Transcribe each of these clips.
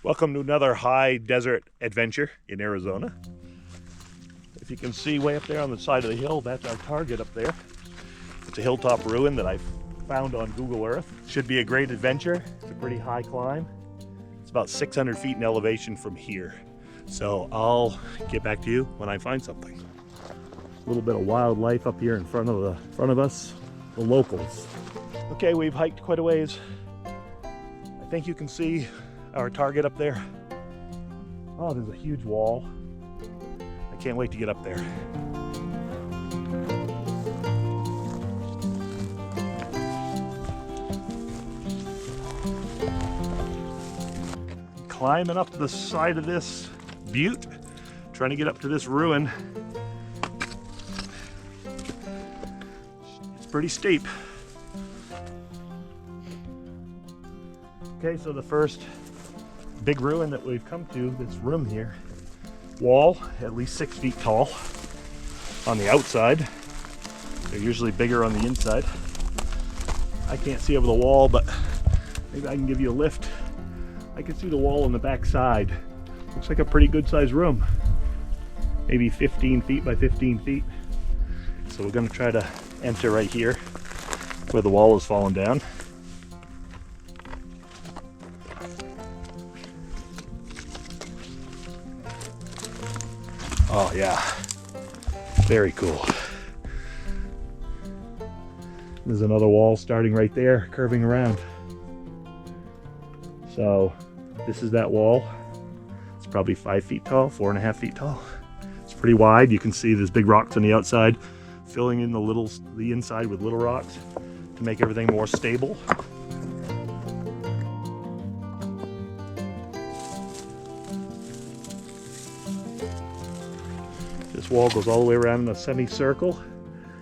Welcome to another high desert adventure in Arizona. If you can see way up there on the side of the hill, that's our target up there. It's a hilltop ruin that I found on Google Earth. Should be a great adventure. It's a pretty high climb. It's about 600 feet in elevation from here. So I'll get back to you when I find something. A little bit of wildlife up here in front of us, the locals. Okay, we've hiked quite a ways. I think you can see our target up there. Oh, there's a huge wall. I can't wait to get up there. Climbing up the side of this butte, trying to get up to this ruin. It's pretty steep. Okay, so the first big ruin that we've come to, this room here, wall at least 6 feet tall on the outside. They're usually bigger on the inside. I can't see over the wall, but maybe I can give you a lift. I can see the wall on the back side. Looks like a pretty good sized room. Maybe 15 feet by 15 feet. So we're gonna try to enter right here where the wall has fallen down. Oh yeah, very cool. There's another wall starting right there, curving around. So this is that wall. It's probably 5 feet tall, 4.5 feet tall. It's pretty wide. You can see there's big rocks on the outside, filling in the inside with little rocks to make everything more stable. This wall goes all the way around in a semicircle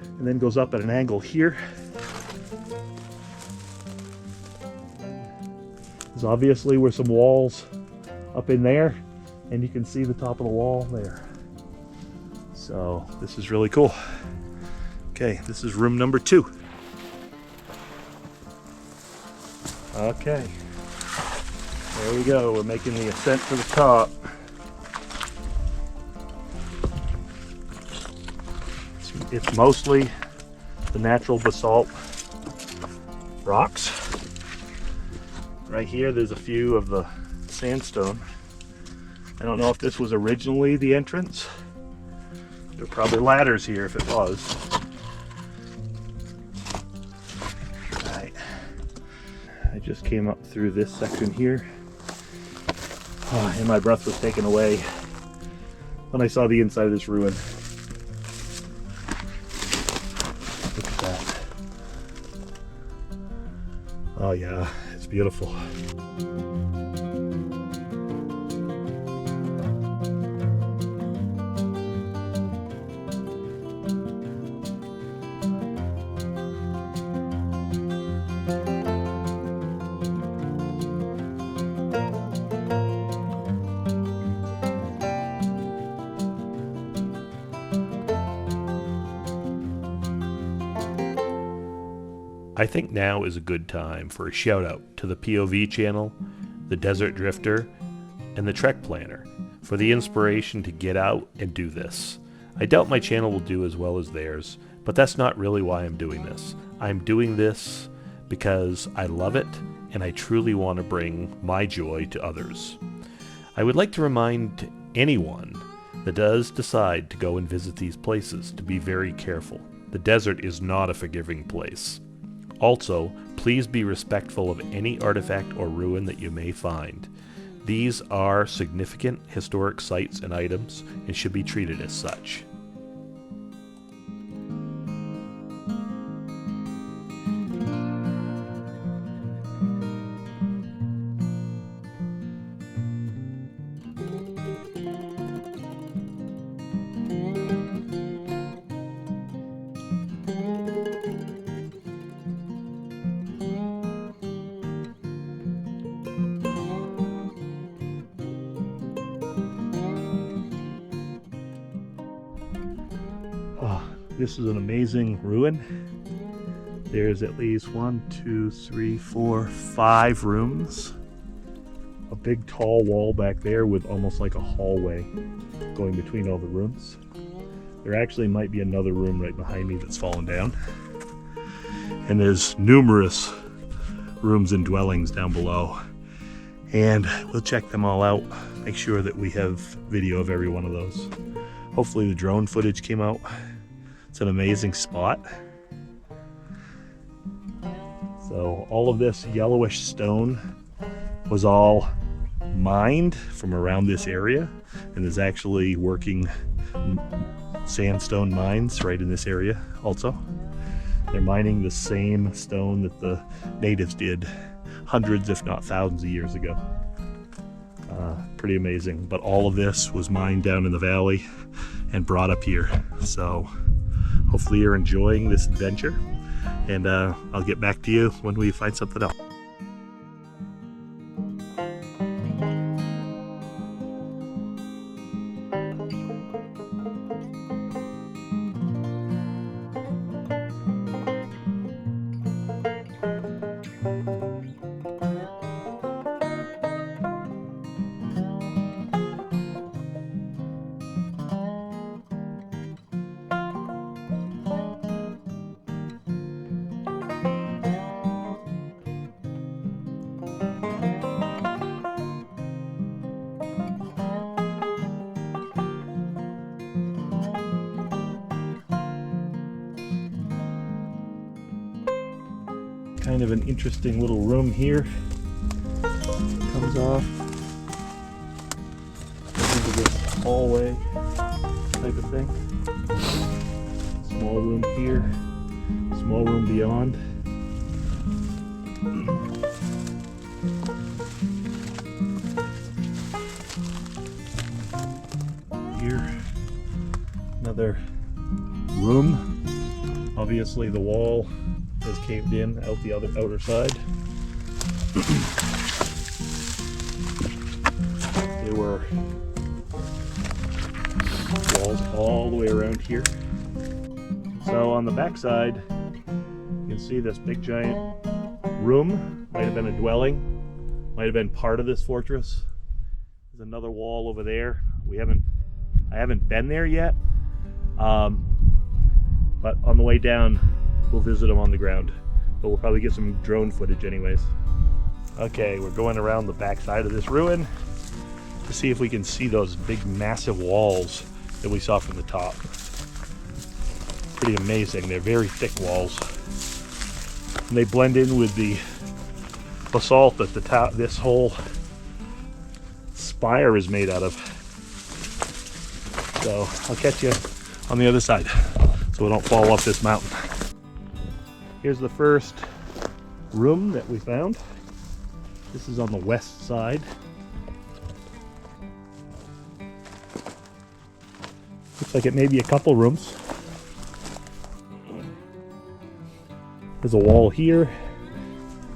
and then goes up at an angle here. There's obviously were some walls up in there, and you can see the top of the wall there. So this is really cool. Okay, this is room number 2. Okay, there we go. We're making the ascent to the top. It's mostly the natural basalt rocks. Right here, there's a few of the sandstone. I don't know if this was originally the entrance. There are probably ladders here if it was. Right. I just came up through this section here. Oh, and my breath was taken away when I saw the inside of this ruin. Look at that. Oh yeah, it's beautiful. I think now is a good time for a shout out to the POV channel, the Desert Drifter, and the Trek Planner for the inspiration to get out and do this. I doubt my channel will do as well as theirs, but that's not really why I'm doing this. I'm doing this because I love it and I truly want to bring my joy to others. I would like to remind anyone that does decide to go and visit these places to be very careful. The desert is not a forgiving place. Also, please be respectful of any artifact or ruin that you may find. These are significant historic sites and items and should be treated as such. This is an amazing ruin. There's at least 1, 2, 3, 4, 5 rooms big tall wall back there with almost like a hallway going between all the rooms. There actually might be another room right behind me that's fallen down. And there's numerous rooms and dwellings down below. And we'll check them all out, make sure that we have video of every one of those. Hopefully the drone footage came out. It's an amazing spot. So all of this yellowish stone was all mined from around this area, and there's actually working sandstone mines right in this area also. They're mining the same stone that the natives did hundreds if not thousands of years ago. Pretty amazing. But all of this was mined down in the valley and brought up here. So hopefully you're enjoying this adventure, and I'll get back to you when we find something else. Kind of an interesting little room here. Comes off into this hallway type of thing. Small room here, small room beyond. Here, another room. Obviously the wall has caved in out the outer side. There were walls all the way around here. So on the back side, you can see this big giant room. Might have been a dwelling, might have been part of this fortress. There's another wall over there. I haven't been there yet, but on the way down we'll visit them on the ground, but we'll probably get some drone footage anyways. Okay, we're going around the back side of this ruin to see if we can see those big massive walls that we saw from the top. Pretty amazing. They're very thick walls, and they blend in with the basalt that the top this whole spire is made out of. So I'll catch you on the other side so we don't fall off this mountain. Here's the first room that we found. This is on the west side. Looks like it may be a couple rooms. There's a wall here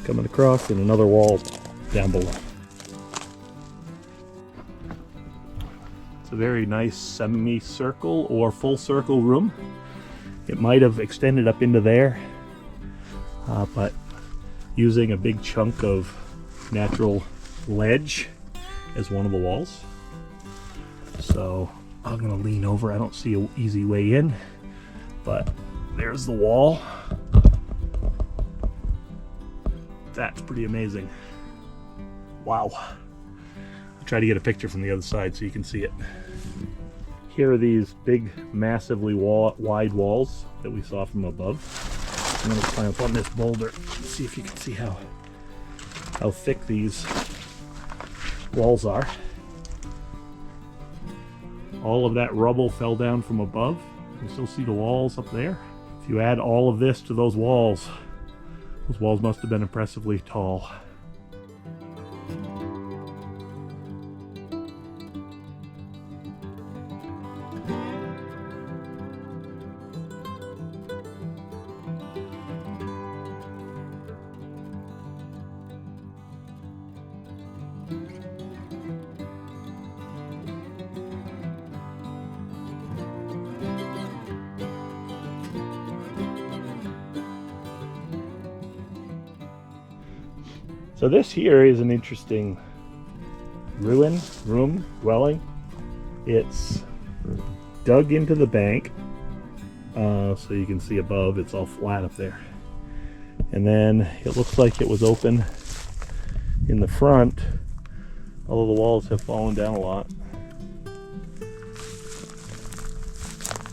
coming across and another wall down below. It's a very nice semicircle or full circle room. It might have extended up into there. But using a big chunk of natural ledge as one of the walls. So I'm gonna lean over. I don't see an easy way in, but there's the wall. That's pretty amazing. Wow. I'll try to get a picture from the other side so you can see it. Here are these big, massively wide walls that we saw from above. I'm going to climb up on this boulder and see if you can see how thick these walls are. All of that rubble fell down from above. You can still see the walls up there. If you add all of this to those walls must have been impressively tall. So this here is an interesting room, dwelling. It's dug into the bank, so you can see above it's all flat up there. And then it looks like it was open in the front, although the walls have fallen down a lot.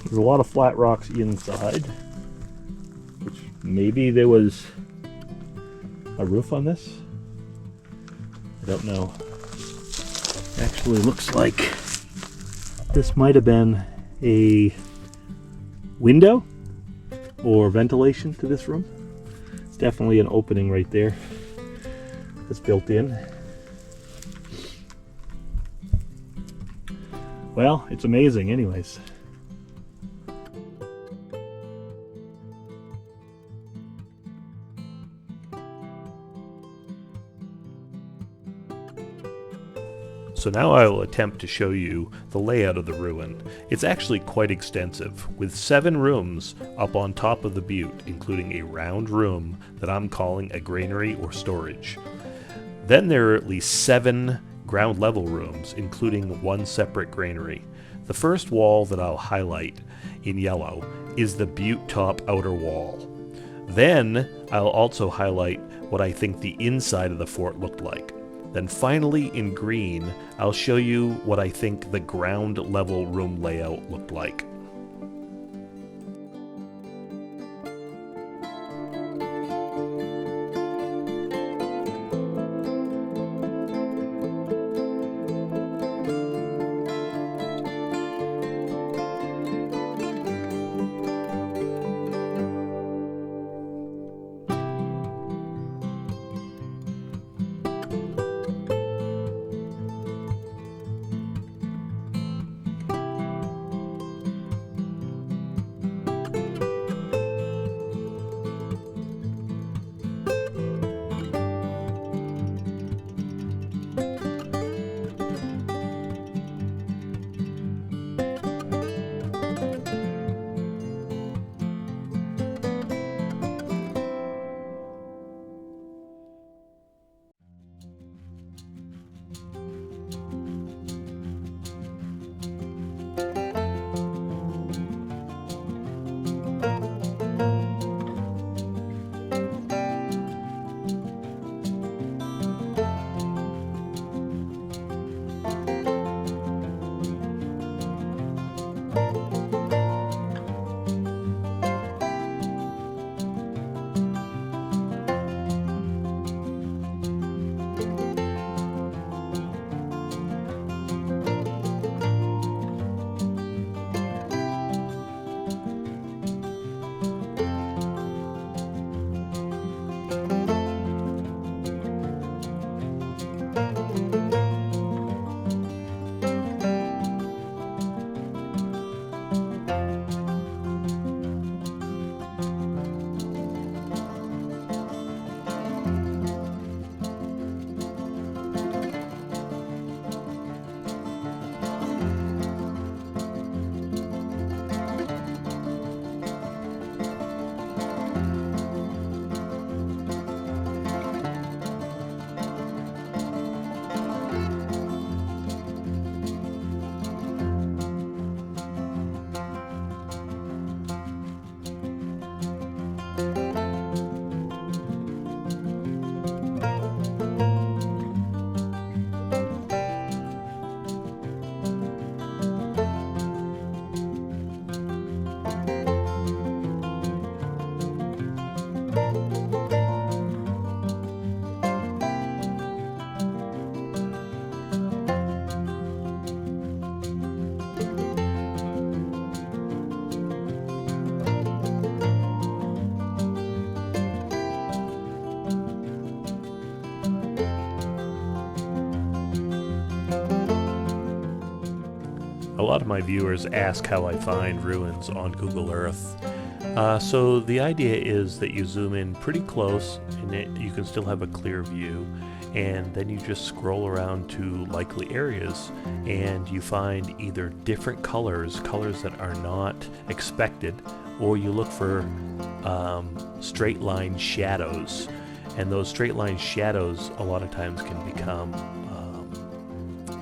There's a lot of flat rocks inside, which maybe there was a roof on this. I don't know. Actually looks like this might have been a window or ventilation to this room. It's definitely an opening right there that's built in. Well, it's amazing anyways. So now I will attempt to show you the layout of the ruin. It's actually quite extensive, with 7 rooms up on top of the butte, including a round room that I'm calling a granary or storage. Then there are at least 7 ground level rooms, including 1 separate granary. The first wall that I'll highlight in yellow is the butte top outer wall. Then I'll also highlight what I think the inside of the fort looked like. Then finally in green, I'll show you what I think the ground level room layout looked like. A lot of my viewers ask how I find ruins on Google Earth. So the idea is that you zoom in pretty close and you can still have a clear view, and then you just scroll around to likely areas and you find either different colors that are not expected, or you look for straight line shadows, and those straight line shadows a lot of times can become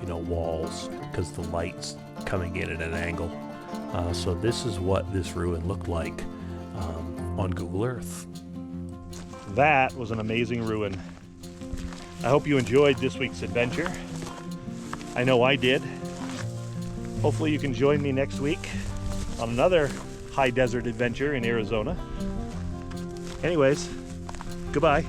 no walls because the light's coming in at an angle. So this is what this ruin looked like on Google Earth. That was an amazing ruin. I hope you enjoyed this week's adventure. I know I did. Hopefully you can join me next week on another high desert adventure in Arizona. Anyways, goodbye.